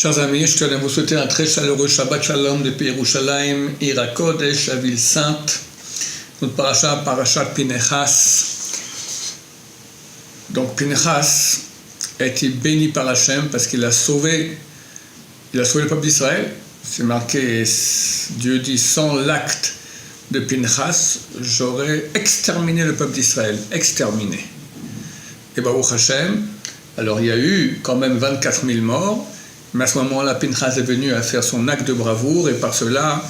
Chers amis, je tiens à vous souhaiter un très chaleureux Shabbat Shalom depuis Yerushalayim, Ira Kodesh, la ville sainte. Notre parashat Pinechas. Donc Pinechas a été béni par Hachem parce qu'il a sauvé le peuple d'Israël. C'est marqué, Dieu dit, sans l'acte de Pinechas, j'aurais exterminé le peuple d'Israël. Exterminé. Et Baruch Hashem, alors il y a eu quand même 24 000 morts, mais à ce moment-là, Pinechas est venu à faire son acte de bravoure et par cela,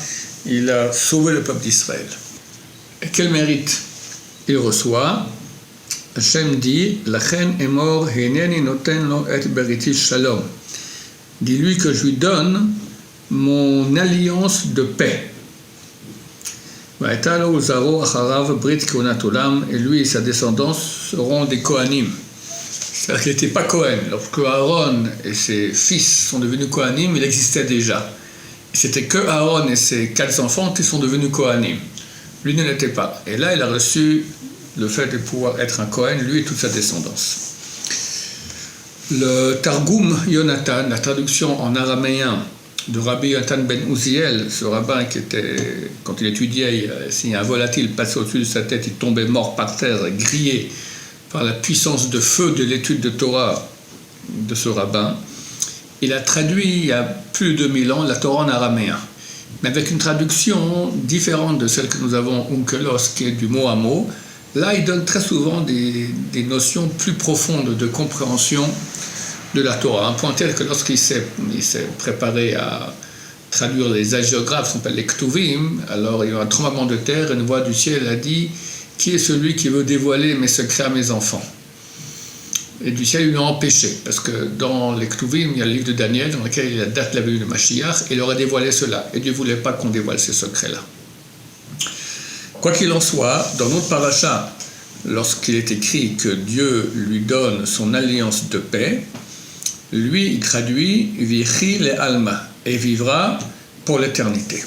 il a sauvé le peuple d'Israël. Et quel mérite il reçoit? Hachem dit, Lachen emor hineni noten lo et beriti shalom. Dis-lui que je lui donne mon alliance de paix. Et lui et sa descendance seront des Kohanim. C'est-à-dire qu'il n'était pas Kohen. Lorsque Aaron et ses fils sont devenus Kohanim, il existait déjà. C'était que Aaron et ses 4 enfants qui sont devenus Kohanim. Lui ne l'était pas. Et là, il a reçu le fait de pouvoir être un Kohen, lui et toute sa descendance. Le Targum Yonatan, la traduction en araméen de Rabbi Yonatan ben Uziel, ce rabbin qui était, quand il étudiait, si un volatile passait au-dessus de sa tête, il tombait mort par terre, grillé par la puissance de feu de l'étude de Torah de ce rabbin. Il a traduit il y a plus de 2000 ans la Torah en araméen, mais avec une traduction différente de celle que nous avons Onkelos, qui est du mot à mot. Là, il donne très souvent des notions plus profondes de compréhension de la Torah. Un point tel que lorsqu'il s'est préparé à traduire les hagiographes, qu'on appelle les Ktuvim, alors il y a eu un tremblement de terre, et une voix du ciel a dit « Qui est celui qui veut dévoiler mes secrets à mes enfants ?» Et du ciel, il l'a empêché, parce que dans les Ktuvim, il y a le livre de Daniel, dans lequel il y a la date de la venue de Mashiach, et il aurait dévoilé cela. Et Dieu ne voulait pas qu'on dévoile ces secrets-là. Quoi qu'il en soit, dans notre paracha, lorsqu'il est écrit que Dieu lui donne son alliance de paix, lui, il traduit « Vichi le alma » et vivra pour l'éternité.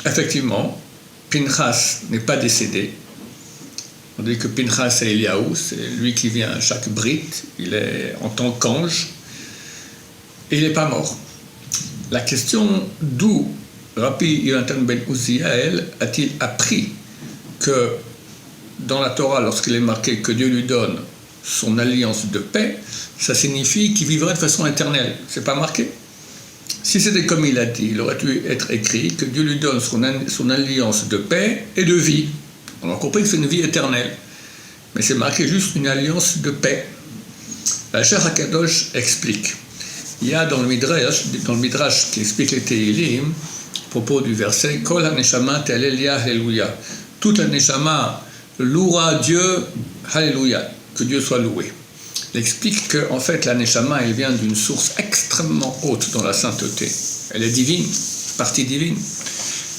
Effectivement, Pinchas n'est pas décédé. On dit que Pinchas c'est Eliaou, c'est lui qui vient à chaque brit, il est en tant qu'ange, et il n'est pas mort. La question d'où Rabbi Yonatan ben Uziel a-t-il appris que dans la Torah, lorsqu'il est marqué que Dieu lui donne son alliance de paix, ça signifie qu'il vivra de façon éternelle. C'est pas marqué. Si c'était comme il a dit, il aurait dû être écrit que Dieu lui donne son alliance de paix et de vie. On a compris que c'est une vie éternelle. Mais c'est marqué juste une alliance de paix. La Cheikh HaKadosh explique. Il y a dans le Midrash qui explique les Tehillim, à propos du verset Kol ha-neshama te'alelia Alléluia. Toute la neshama louera Dieu, Alléluia, que Dieu soit loué. Il explique qu'en fait la neshama elle vient d'une source extrêmement haute dans la sainteté. Elle est divine, partie divine.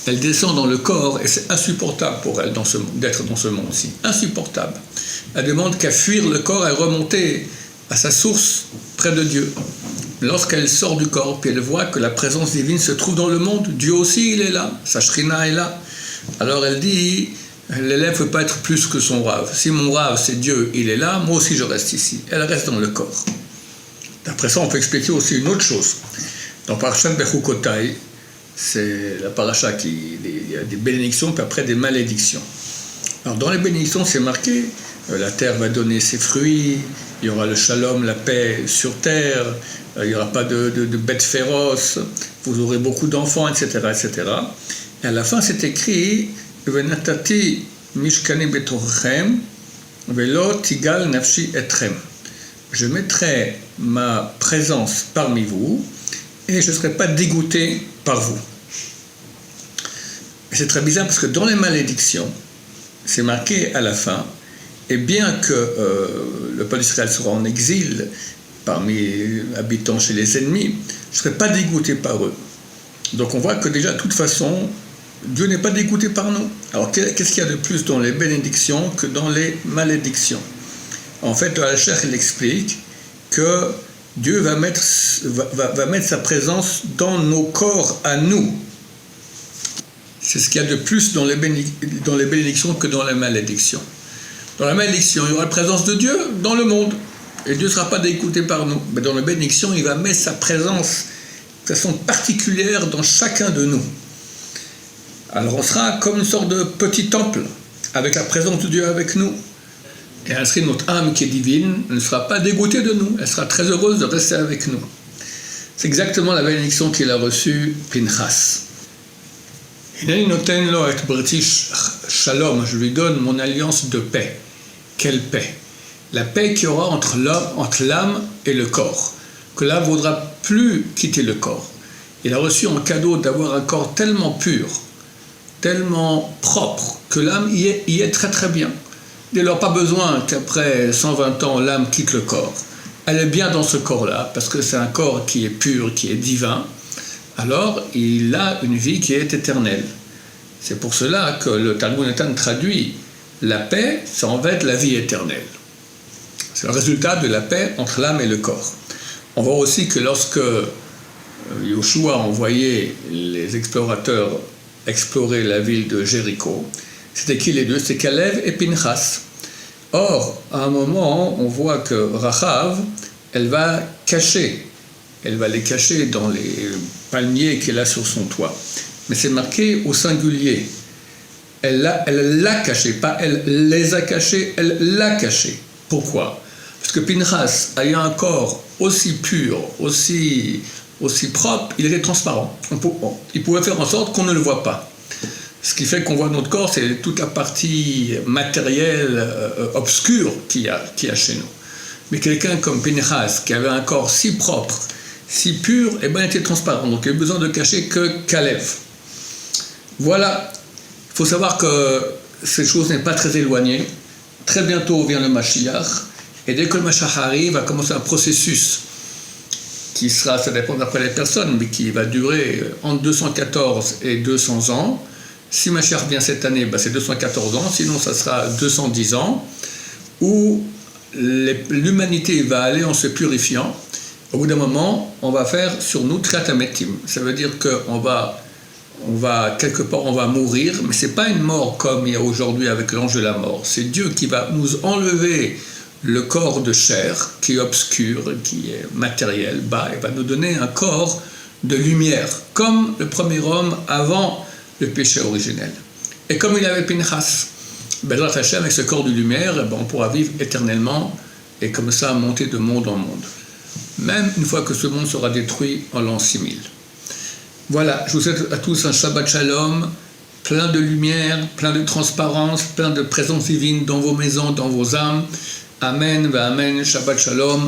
Elle descend dans le corps et c'est insupportable pour elle d'être dans ce monde-ci. Insupportable. Elle demande qu'à fuir le corps et remonter à sa source près de Dieu. Lorsqu'elle sort du corps, puis elle voit que la présence divine se trouve dans le monde, Dieu aussi il est là, sa shrina est là. Alors elle dit, l'élève ne peut pas être plus que son rave. Si mon rave c'est Dieu, il est là, moi aussi je reste ici. Elle reste dans le corps. D'après ça, on peut expliquer aussi une autre chose. Dans Parashat Bechukotai, c'est la paracha il y a des bénédictions, puis après des malédictions. Alors dans les bénédictions, c'est marqué, la terre va donner ses fruits, il y aura le shalom, la paix sur terre, il n'y aura pas de bêtes féroces, vous aurez beaucoup d'enfants, etc., etc. Et à la fin, c'est écrit Venatati mishkani betorchem velo tigal nafshi etrem. Je mettrai ma présence parmi vous et je ne serai pas dégoûté par vous. Et c'est très bizarre parce que dans les malédictions, c'est marqué à la fin, et bien que le peuple d'Israël sera en exil, habitant chez les ennemis, je ne serai pas dégoûté par eux. Donc on voit que déjà, de toute façon, Dieu n'est pas dégoûté par nous. Alors qu'est-ce qu'il y a de plus dans les bénédictions que dans les malédictions? En fait, le Cheikh il explique que Dieu va mettre sa présence dans nos corps à nous. C'est ce qu'il y a de plus dans les bénédictions que dans les malédictions. Dans la malédiction, il y aura la présence de Dieu dans le monde. Et Dieu ne sera pas dégoûté par nous. Mais dans la bénédiction, il va mettre sa présence de façon particulière dans chacun de nous. Alors on sera comme une sorte de petit temple, avec la présence de Dieu avec nous. Et ainsi notre âme qui est divine ne sera pas dégoûtée de nous, elle sera très heureuse de rester avec nous. C'est exactement la bénédiction qu'il a reçue Pinchas. Hineni noten lo et briti shalom, je lui donne mon alliance de paix. Quelle paix? La paix qu'il y aura entre l'âme et le corps, que l'âme ne voudra plus quitter le corps. Il a reçu en cadeau d'avoir un corps tellement pur, tellement propre, que l'âme y est très très bien. Il n'a pas besoin qu'après 120 ans, l'âme quitte le corps. Elle est bien dans ce corps-là, parce que c'est un corps qui est pur, qui est divin. Alors, il a une vie qui est éternelle. C'est pour cela que le Talmud Natan traduit la paix, ça en va être la vie éternelle. C'est le résultat de la paix entre l'âme et le corps. On voit aussi que lorsque Yoshua a envoyé les explorateurs explorer la ville de Jéricho, c'était qui les deux? C'est Kalev et Pinchas. Or, à un moment, on voit que Rachav, elle va les cacher dans les palmiers qu'elle a sur son toit. Mais c'est marqué au singulier. Elle l'a caché, pas elle les a cachés, elle l'a caché. Pourquoi? Parce que Pinchas, ayant un corps aussi pur, aussi propre, il était transparent. Il pouvait faire en sorte qu'on ne le voit pas. Ce qui fait qu'on voit notre corps, c'est toute la partie matérielle obscure qu'il y a chez nous. Mais quelqu'un comme Pinchas, qui avait un corps si propre, si pur, eh ben, il était transparent. Donc il avait besoin de cacher que Kalev. Voilà. Il faut savoir que cette chose n'est pas très éloignée. Très bientôt vient le Mashiach. Et dès que le Mashiach arrive, va commencer un processus qui sera, ça dépend d'après les personnes, mais qui va durer entre 214 et 200 ans. Si Mashiach vient cette année, ben c'est 214 ans, sinon ça sera 210 ans, où l'humanité va aller en se purifiant. Au bout d'un moment, on va faire sur nous Triat HaMetim. Ça veut dire qu'on va quelque part, on va mourir, mais ce n'est pas une mort comme il y a aujourd'hui avec l'ange de la mort. C'est Dieu qui va nous enlever le corps de chair, qui est obscur, qui est matériel, bas, et va nous donner un corps de lumière, comme le premier homme avant le péché originel. Et comme il avait Pinchas, Bezrat Hashem, avec ce corps de lumière, on pourra vivre éternellement, et comme ça monter de monde en monde. Même une fois que ce monde sera détruit en l'an 6000. Voilà, je vous souhaite à tous un Shabbat Shalom, plein de lumière, plein de transparence, plein de présence divine dans vos maisons, dans vos âmes. Amen, Amen, Shabbat Shalom.